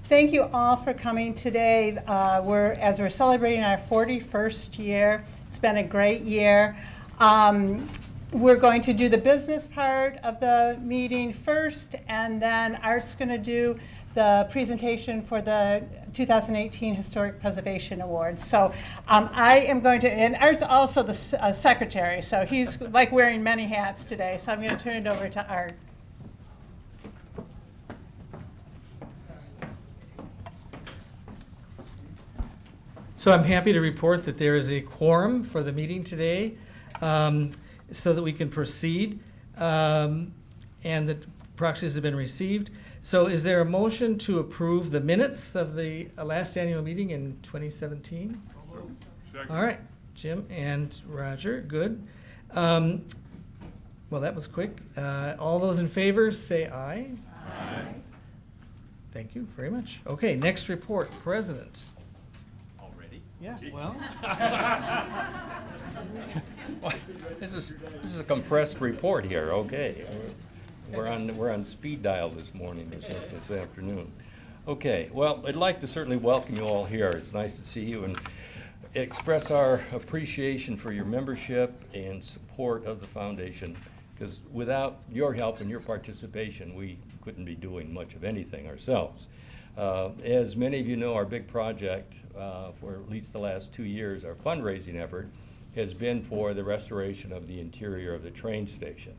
Thank you all for coming today. We're celebrating our 41st year. It's been a great year. We're going to do the business part of the meeting first, and then Art's going to do the presentation for the 2018 Historic Preservation Award. So I am going to, and Art's also the secretary, so he's like wearing many hats today. So I'm going to turn it over to Art. So I'm happy to report that there is a quorum for the meeting today, so that we can proceed, and that proxies have been received. So is there a motion to approve the minutes of the last annual meeting in 2017? All right, Jim and Roger, good. Well, that was quick. All those in favor say aye. Aye. Thank you very much. Okay, next report, President. Yeah, well. This is a compressed report here. Okay, we're on speed dial this morning, this afternoon. Okay, well, I'd like to certainly welcome you all here. It's nice to see you and express our appreciation for your membership and support of the foundation, because without your help and your participation, we couldn't be doing much of anything ourselves. As many of you know, our big project for at least the last 2 years, our fundraising effort, has been for the restoration of the interior of the train station.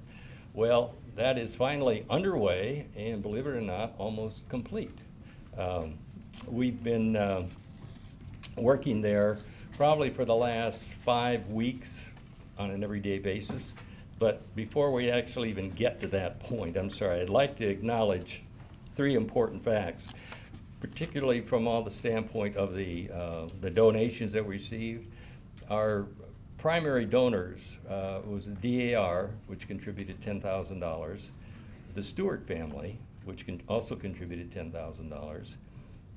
Well, that is finally underway, and believe it or not, almost complete. We've been working there probably for the last 5 weeks on an everyday basis. But before we actually even get to that point, I'd like to acknowledge 3 important facts, particularly from all the standpoint of the donations that we received. Our primary donors was the DAR, which contributed $10,000, the Stewart family, which also contributed $10,000,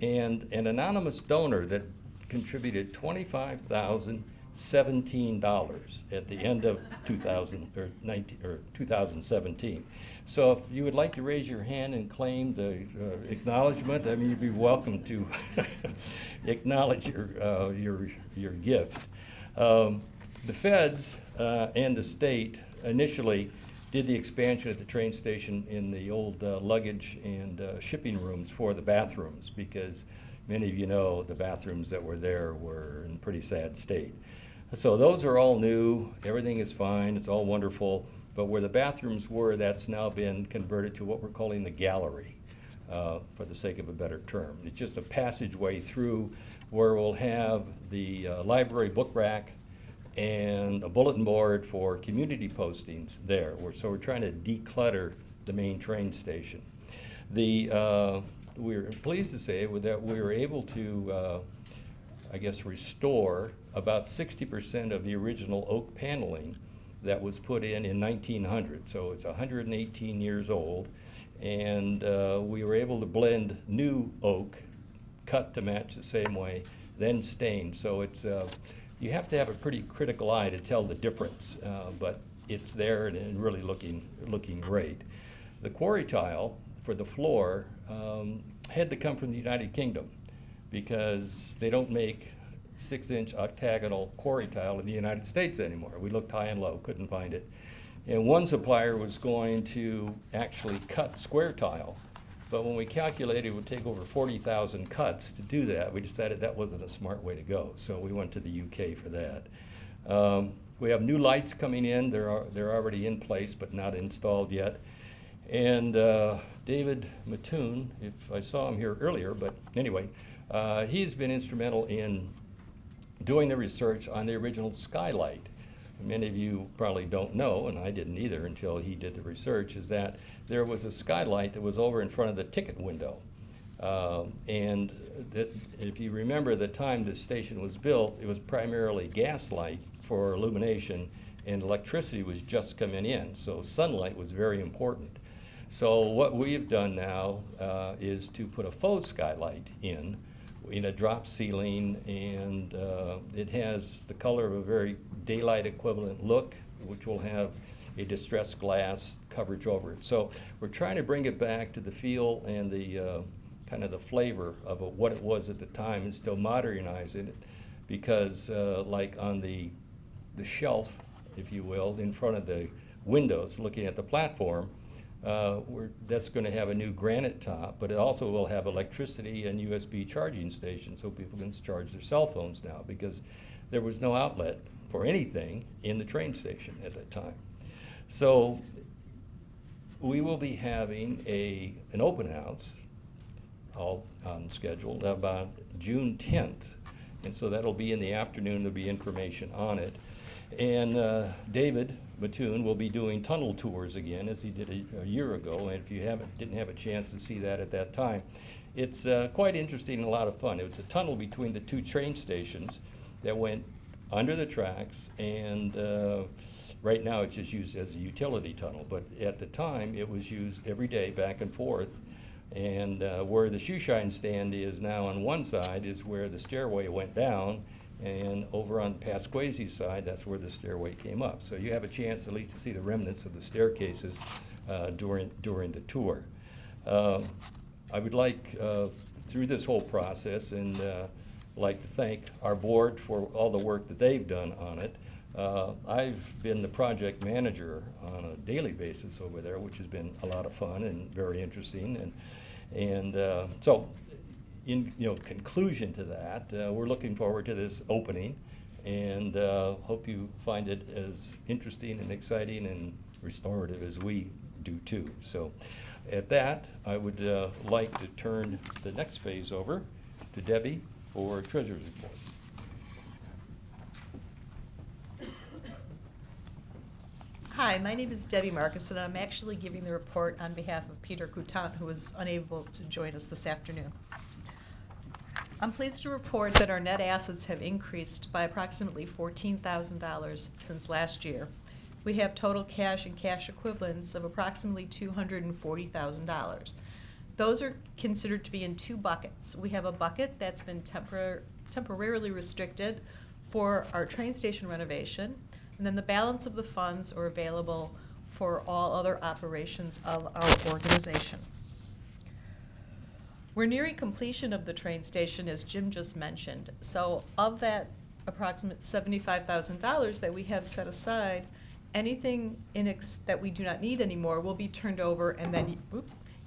and an anonymous donor that contributed $25,017 at the end of 2017. So if you would like to raise your hand and claim the acknowledgement, I mean, you'd be welcome to acknowledge your gift. The feds and the state initially did the expansion at the train station in the old luggage and shipping rooms for the bathrooms, because many of you know the bathrooms that were there were in pretty sad state. So those are all new, everything is fine, it's all wonderful, but where the bathrooms were, that's now been converted to what we're calling the gallery, for the sake of a better term. It's just a passageway through where we'll have the library book rack and a bulletin board for community postings there. So we're trying to declutter the main train station. We're pleased to say that we were able to restore about 60% of the original oak paneling that was put in 1900. So it's 118 years old, and we were able to blend new oak, cut to match the same way, then stained. So it's you have to have a pretty critical eye to tell the difference, but it's there and really looking great. The quarry tile for the floor had to come from the United Kingdom, because they don't make 6-inch octagonal quarry tile in the United States anymore. We looked high and low, couldn't find it. And one supplier was going to actually cut square tile, but when we calculated it would take over 40,000 cuts to do that, we decided that wasn't a smart way to go. So we went to the UK for that. We have new lights coming in. They're already in place, but not installed yet. And David Mattoon, if I saw him here earlier, but anyway, he's been instrumental in doing the research on the original skylight. Many of you probably don't know, and I didn't either until he did the research, is that there was a skylight that was over in front of the ticket window. And that, if you remember the time the station was built, it was primarily gaslight for illumination, and electricity was just coming in, so sunlight was very important. So what we've done now is to put a faux skylight in a drop ceiling, and it has the color of a very daylight equivalent look, which will have a distressed glass coverage over it. So we're trying to bring it back to the feel and the kind of the flavor of what it was at the time and still modernizing it, because like on the shelf, if you will, in front of the windows looking at the platform, that's going to have a new granite top, but it also will have electricity and USB charging stations so people can charge their cell phones now, because there was no outlet for anything in the train station at that time. So we will be having an open house, all on schedule, about June 10th. And so that'll be in the afternoon. There'll be information on it. And David Mattoon will be doing tunnel tours again, as he did a year ago. And if you didn't have a chance to see that at that time, it's quite interesting and a lot of fun. It was a tunnel between the two train stations that went under the tracks, and right now it's just used as a utility tunnel. But at the time, it was used every day back and forth. And where the shoe shine stand is now on one side is where the stairway went down, and over on Pasquazi's side, that's where the stairway came up. So you have a chance at least to see the remnants of the staircases during the tour. I would like, through this whole process, and like to thank our board for all the work that they've done on it. I've been the project manager on a daily basis over there, which has been a lot of fun and very interesting. And so, in conclusion to that, we're looking forward to this opening, and hope you find it as interesting and exciting and restorative as we do too. So, at that, I would like to turn the next phase over to Debbie for Treasurer's Report. Hi, my name is Debbie Marcus, and I'm actually giving the report on behalf of Peter Coutant, who was unable to join us this afternoon. I'm pleased to report that our net assets have increased by approximately $14,000 since last year. We have total cash and cash equivalents of approximately $240,000. Those are considered to be in two buckets. We have a bucket that's been temporarily restricted for our train station renovation, and then the balance of the funds are available for all other operations of our organization. We're nearing completion of the train station, as Jim just mentioned. So of that approximate $75,000 that we have set aside, anything that we do not need anymore will be turned over and then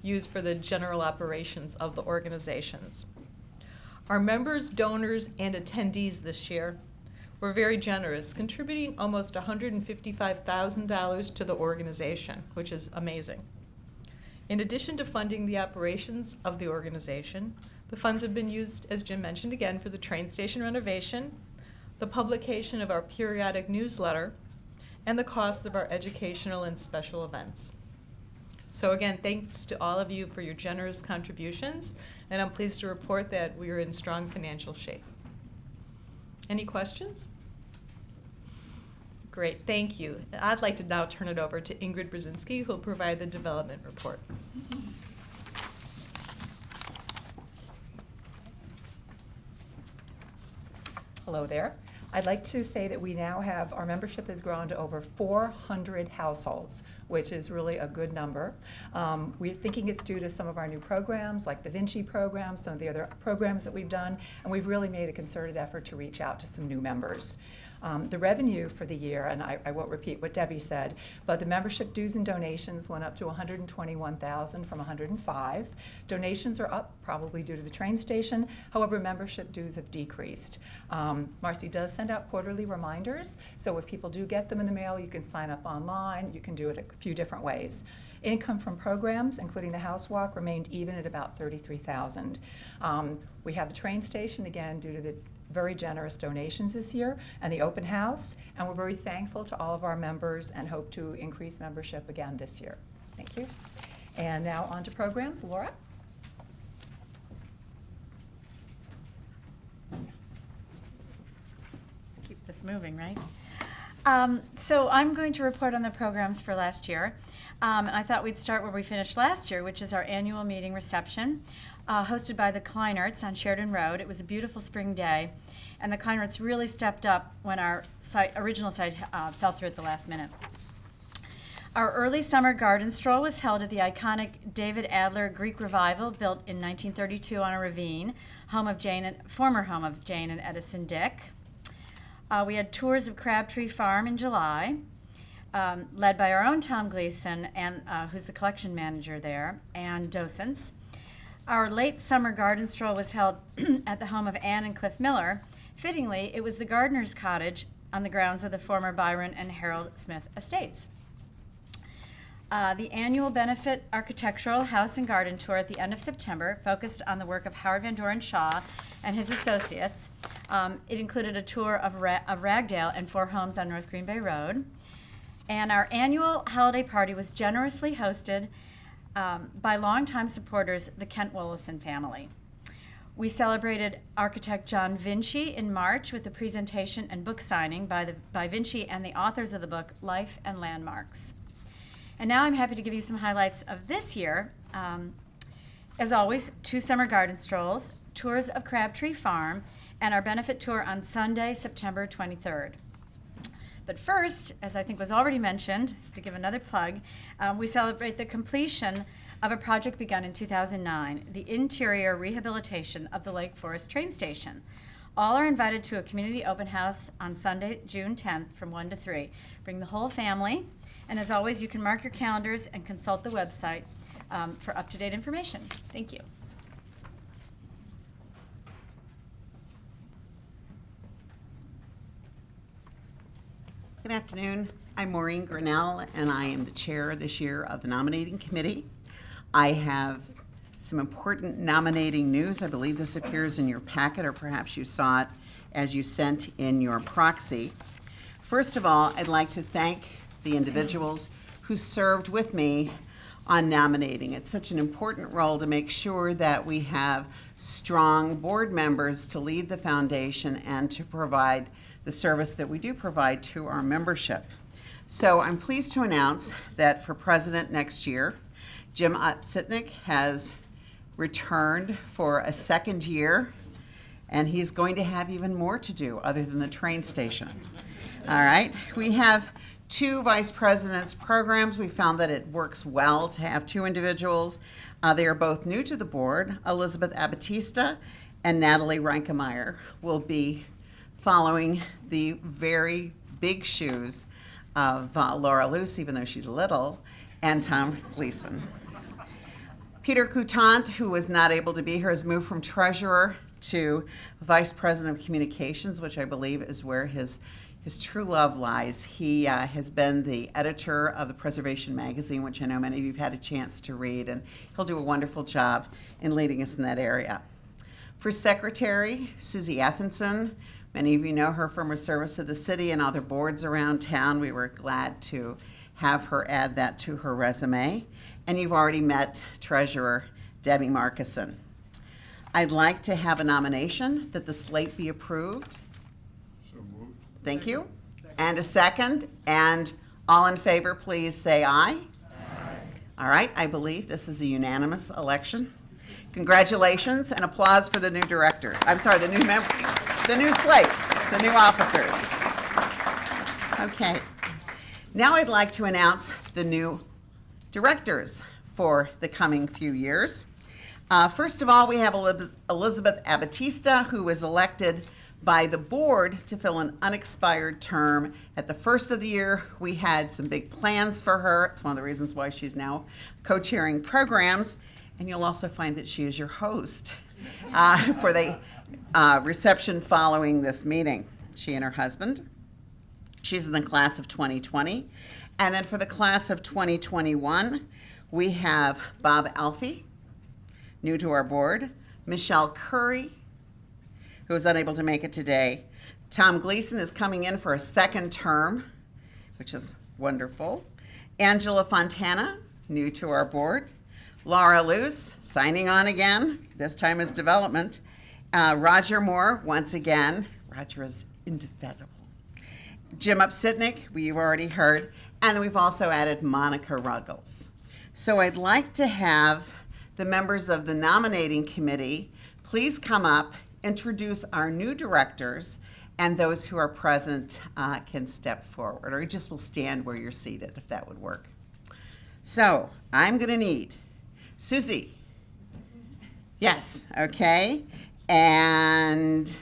used for the general operations of the organizations. Our members, donors, and attendees this year were very generous, contributing almost $155,000 to the organization, which is amazing. In addition to funding the operations of the organization, the funds have been used, as Jim mentioned again, for the train station renovation, the publication of our periodic newsletter, and the cost of our educational and special events. So again, thanks to all of you for your generous contributions, and I'm pleased to report that we are in strong financial shape. Any questions? Great, thank you. I'd like to now turn it over to Ingrid Brzezinski, who will provide the development report. Hello there. I'd like to say that we now have, our membership has grown to over 400 households, which is really a good number. We're thinking it's due to some of our new programs, like the Vinci program, some of the other programs that we've done, and we've really made a concerted effort to reach out to some new members. The revenue for the year, and I won't repeat what Debbie said, but the membership dues and donations went up to $121,000 from $105,000. Donations are up, probably due to the train station. However, membership dues have decreased. Marcy does send out quarterly reminders, so if people do get them in the mail, you can sign up online. You can do it a few different ways. Income from programs, including the house walk, remained even at about $33,000. We have the train station, again, due to the very generous donations this year, and the open house, and we're very thankful to all of our members and hope to increase membership again this year. Thank you. And now on to programs. Laura? Let's keep this moving, right? So I'm going to report on the programs for last year. And I thought we'd start where we finished last year, which is our annual meeting reception, hosted by the Kleinerts on Sheridan Road. It was a beautiful spring day, and the Kleinerts really stepped up when our original site fell through at the last minute. Our early summer garden stroll was held at the iconic David Adler Greek Revival, built in 1932 on a ravine, former home of Jane and Edison Dick. We had tours of Crabtree Farm in July, led by our own Tom Gleason, and who's the collection manager there, and docents. Our late summer garden stroll was held at the home of Ann and Cliff Miller. Fittingly, it was the gardener's cottage on the grounds of the former Byron and Harold Smith estates. The annual benefit architectural house and garden tour at the end of September focused on the work of Howard Van Doren Shaw and his associates. It included a tour of Ragdale and 4 homes on North Green Bay Road. And our annual holiday party was generously hosted by longtime supporters, the Kent Wollison family. We celebrated architect John Vinci in March with a presentation and book signing by Vinci and the authors of the book, Life and Landmarks. And now I'm happy to give you some highlights of this year. As always, 2 summer garden strolls, tours of Crabtree Farm, and our benefit tour on Sunday, September 23rd. But first, as I think was already mentioned, to give another plug, we celebrate the completion of a project begun in 2009, the interior rehabilitation of the Lake Forest train station. All are invited to a community open house on Sunday, June 10th from 1 to 3. Bring the whole family. And as always, you can mark your calendars and consult the website for up-to-date information. Thank you. Good afternoon. I'm Maureen Grinnell, and I am the chair this year of the nominating committee. I have some important nominating news. I believe this appears in your packet, or perhaps you saw it as you sent in your proxy. First of all, I'd like to thank the individuals who served with me on nominating. It's such an important role to make sure that we have strong board members to lead the foundation and to provide the service that we do provide to our membership. So I'm pleased to announce that for president next year, Jim Upsitnik has returned for a second year, and he's going to have even more to do other than the train station. All right, we have 2 vice presidents programs. We found that it works well to have 2 individuals. They are both new to the board. Elizabeth Abatista and Natalie Reinkemeyer will be following the very big shoes of Laura Luce, even though she's little, and Tom Gleason. Peter Coutant, who was not able to be here, has moved from treasurer to vice president of communications, which I believe is where his true love lies. He has been the editor of the Preservation Magazine, which I know many of you have had a chance to read, and he'll do a wonderful job in leading us in that area. For secretary, Susie Athenson, many of you know her from her service to the city and other boards around town. We were glad to have her add that to her resume. And you've already met Treasurer Debbie Markison. I'd like to have a nomination that the slate be approved. So moved. Thank you. And a second. And all in favor, please say aye. Aye. All right, I believe this is a unanimous election. Congratulations and applause for the new directors. I'm sorry, the new slate, the new officers. Okay. Now I'd like to announce the new directors for the coming few years. First of all, we have Elizabeth Abatista, who was elected by the board to fill an unexpired term. At the first of the year, we had some big plans for her. It's one of the reasons why she's now co-chairing programs. And you'll also find that she is your host for the reception following this meeting, she and her husband. She's in the class of 2020. And then for the class of 2021, we have Bob Alfie, new to our board, Michelle Curry, who was unable to make it today. Tom Gleason is coming in for a second term, which is wonderful. Angela Fontana, new to our board. Laura Luce, signing on again, this time as development. Roger Moore, once again. Roger is indefatigable. Jim Upsitnik, we've already heard. And then we've also added Monica Ruggles. So I'd like to have the members of the nominating committee please come up, introduce our new directors, and those who are present can step forward, or you just will stand where you're seated, if that would work. So I'm going to need Susie. Yes, okay. And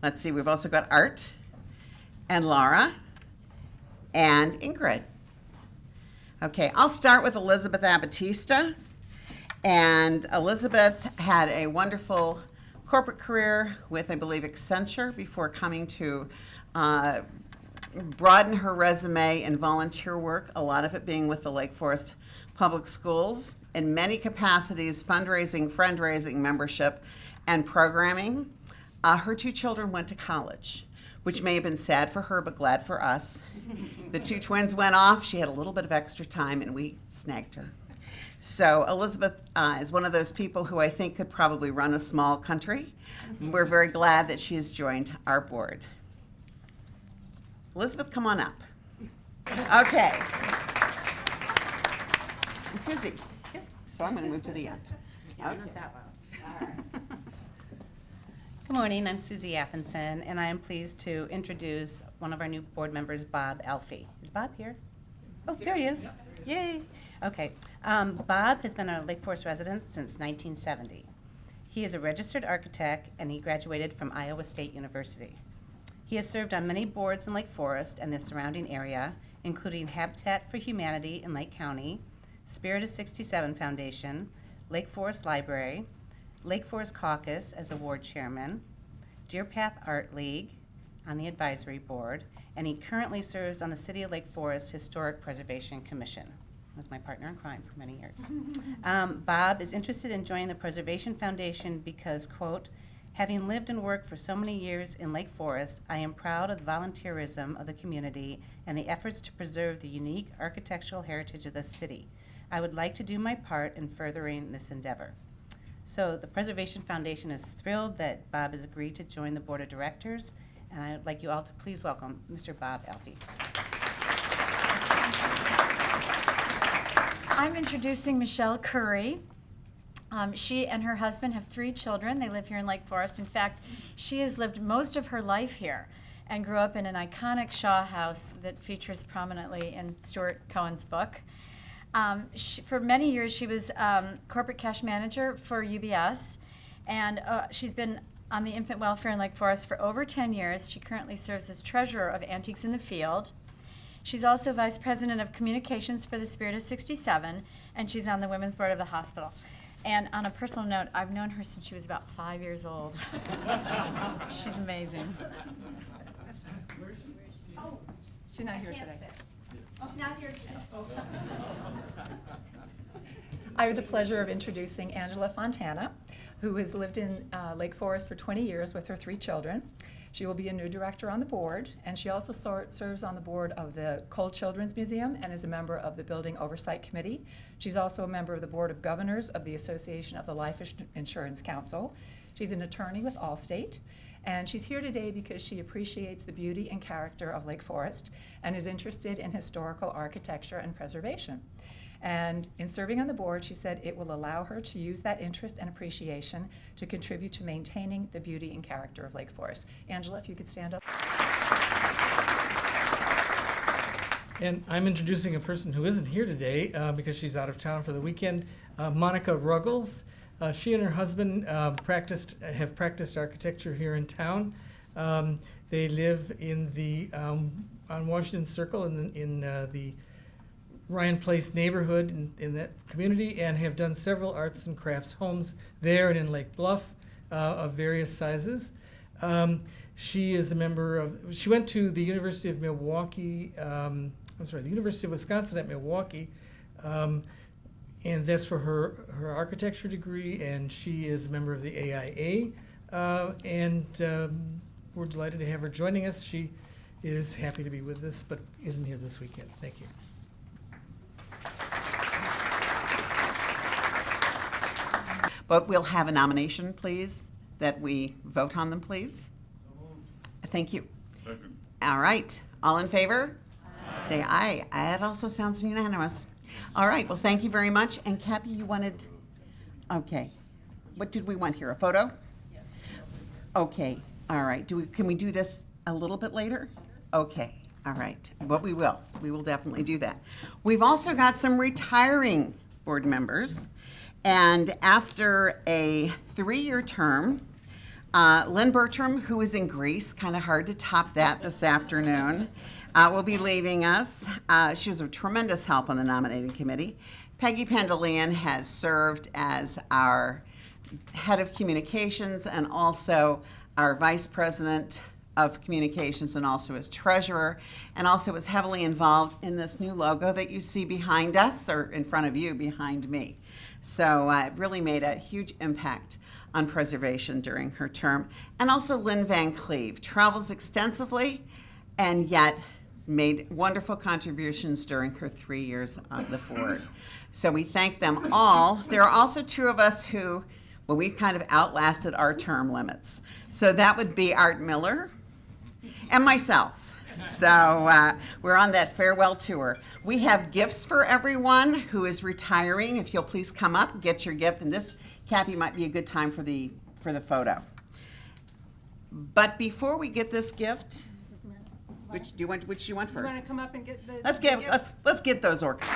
let's see, we've also got Art and Laura and Ingrid. Okay, I'll start with Elizabeth Abatista. And Elizabeth had a wonderful corporate career with, I believe, Accenture before coming to broaden her resume and volunteer work, a lot of it being with the Lake Forest Public Schools in many capacities, fundraising, friend-raising, membership, and programming. Her 2 children went to college, which may have been sad for her, but glad for us. The 2 twins went off. She had a little bit of extra time, and we snagged her. So Elizabeth is one of those people who I think could probably run a small country. We're very glad that she's joined our board. Elizabeth, come on up. Okay. And Susie. So I'm going to move to the end. Okay. Good morning, I'm Susie Athenson, and I am pleased to introduce one of our new board members, Bob Alfie. Is Bob here? Oh, there he is. Yay. Okay. Bob has been a Lake Forest resident since 1970. He is a registered architect, and he graduated from Iowa State University. He has served on many boards in Lake Forest and the surrounding area, including Habitat for Humanity in Lake County, Spirit of 67 Foundation, Lake Forest Library, Lake Forest Caucus as a ward chairman, Deer Path Art League on the advisory board, and he currently serves on the City of Lake Forest Historic Preservation Commission. He was my partner in crime for many years. Bob is interested in joining the Preservation Foundation because, quote, having lived and worked for so many years in Lake Forest, I am proud of the volunteerism of the community and the efforts to preserve the unique architectural heritage of the city. I would like to do my part in furthering this endeavor. So the Preservation Foundation is thrilled that Bob has agreed to join the Board of Directors, and I'd like you all to please welcome Mr. Bob Alfie. I'm introducing Michelle Curry. She and her husband have 3 children. They live here in Lake Forest. In fact, she has lived most of her life here and grew up in an iconic Shaw house that features prominently in Stuart Cohen's book. For many years, she was corporate cash manager for UBS, and she's been on the infant welfare in Lake Forest for over 10 years. She currently serves as treasurer of Antiques in the Field. She's also vice president of communications for the Spirit of 67, and she's on the women's board of the hospital. And on a personal note, I've known her since she was about 5 years old. She's amazing. She's not here today. Not here today. I have the pleasure of introducing Angela Fontana, who has lived in Lake Forest for 20 years with her 3 children. She will be a new director on the board, and she also serves on the board of the Cole Children's Museum and is a member of the Building Oversight Committee. She's also a member of the Board of Governors of the Association of the Life Insurance Council. She's an attorney with Allstate, and she's here today because she appreciates the beauty and character of Lake Forest and is interested in historical architecture and preservation. And in serving on the board, she said it will allow her to use that interest and appreciation to contribute to maintaining the beauty and character of Lake Forest. Angela, if you could stand up. And I'm introducing a person who isn't here today because she's out of town for the weekend, Monica Ruggles. She and her husband have practiced architecture here in town. They live in the on Washington Circle in the Ryan Place neighborhood in that community, and have done several arts and crafts homes there and in Lake Bluff of various sizes. She is a member of. She went to the University of Milwaukee. The University of Wisconsin at Milwaukee. And that's for her architecture degree, and she is a member of the AIA, and we're delighted to have her joining us. She is happy to be with us, but isn't here this weekend. Thank you. But we'll have a nomination, please, that we vote on them, please. Thank you. Second. All right, all in favor? Aye. Say aye. That also sounds unanimous. All right, well, thank you very much. And Cappy, you wanted, okay. What did we want here, a photo? Yes. Okay, all right. Can we do this a little bit later? Okay, All right, but we will. We will definitely do that. We've also got some retiring board members. And after a 3-year term, Lynn Bertram, who is in Greece, kind of hard to top that this afternoon, will be leaving us. She was a tremendous help on the nominating committee. Peggy Pendleyan has served as our head of communications and also our vice president of communications and also as treasurer, and also was heavily involved in this new logo that you see behind us, or in front of you behind me. So it really made a huge impact on preservation during her term. And also Lynn Van Cleve travels extensively and yet made wonderful contributions during her 3 years on the board. So we thank them all. There are also 2 of us who, well, we kind of outlasted our term limits. So that would be Art Miller and myself. So we're on that farewell tour. We have gifts for everyone who is retiring. If you'll please come up, get your gift. And this, Cappy, might be a good time for the photo. But before we get this gift, which do you want first? You want to come up and get the Let's get those organized.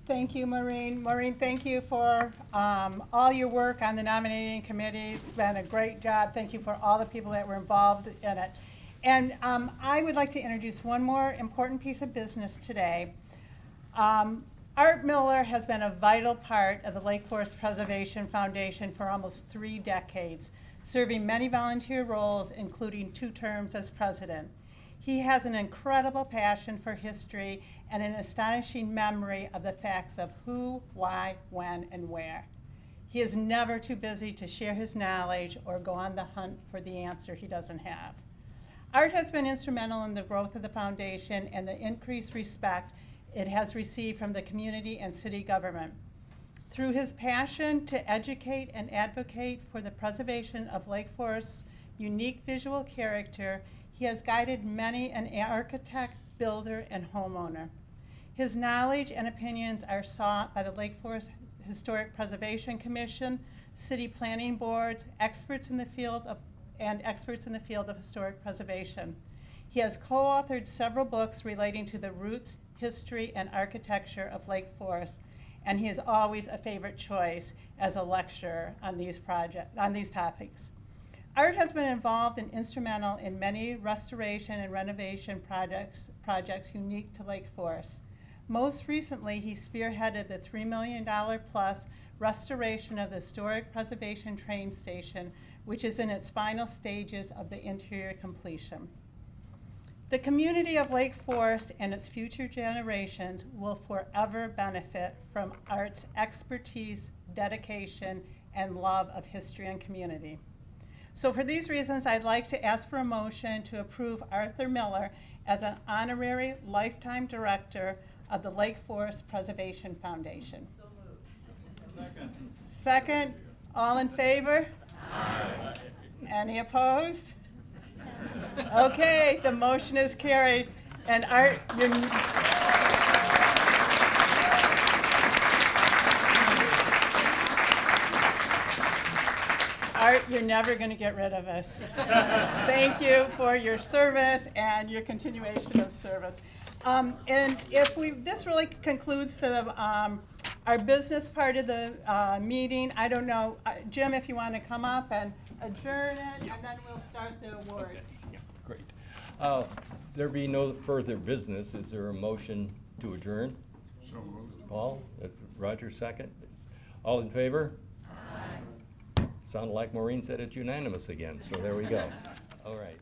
Thank you, Maureen. Maureen, thank you for all your work on the nominating committee. It's been a great job. Thank you for all the people that were involved in it. And I would like to introduce one more important piece of business today. Art Miller has been a vital part of the Lake Forest Preservation Foundation for almost 3 decades, serving many volunteer roles, including 2 terms as president. He has an incredible passion for history and an astonishing memory of the facts of who, why, when, and where. He is never too busy to share his knowledge or go on the hunt for the answer he doesn't have. Art has been instrumental in the growth of the foundation and the increased respect it has received from the community and city government. Through his passion to educate and advocate for the preservation of Lake Forest's unique visual character, he has guided many an architect, builder, and homeowner. His knowledge and opinions are sought by the Lake Forest Historic Preservation Commission, city planning boards, experts in the field of historic preservation. He has co-authored several books relating to the roots, history, and architecture of Lake Forest, and he is always a favorite choice as a lecturer on these topics. Art has been involved and instrumental in many restoration and renovation projects unique to Lake Forest. Most recently, he spearheaded the $3 million plus restoration of the historic preservation train station, which is in its final stages of the interior completion. The community of Lake Forest and its future generations will forever benefit from Art's expertise, dedication, and love of history and community. So for these reasons, I'd like to ask for a motion to approve Arthur Miller as an honorary lifetime director of the Lake Forest Preservation Foundation. So moved. Second. All in favor? Aye. Any opposed? Okay, the motion is carried. And Art, you're never going to get rid of us. Thank you for your service and your continuation of service. And this really concludes our business part of the meeting. I don't know, Jim, if you want to come up and adjourn it, and then we'll start the awards. Okay. Yeah, great. There be no further business. Is there a motion to adjourn? So moved. Paul, Roger, second. All in favor? Sounded like Maureen said it's unanimous again, so there we go. All right.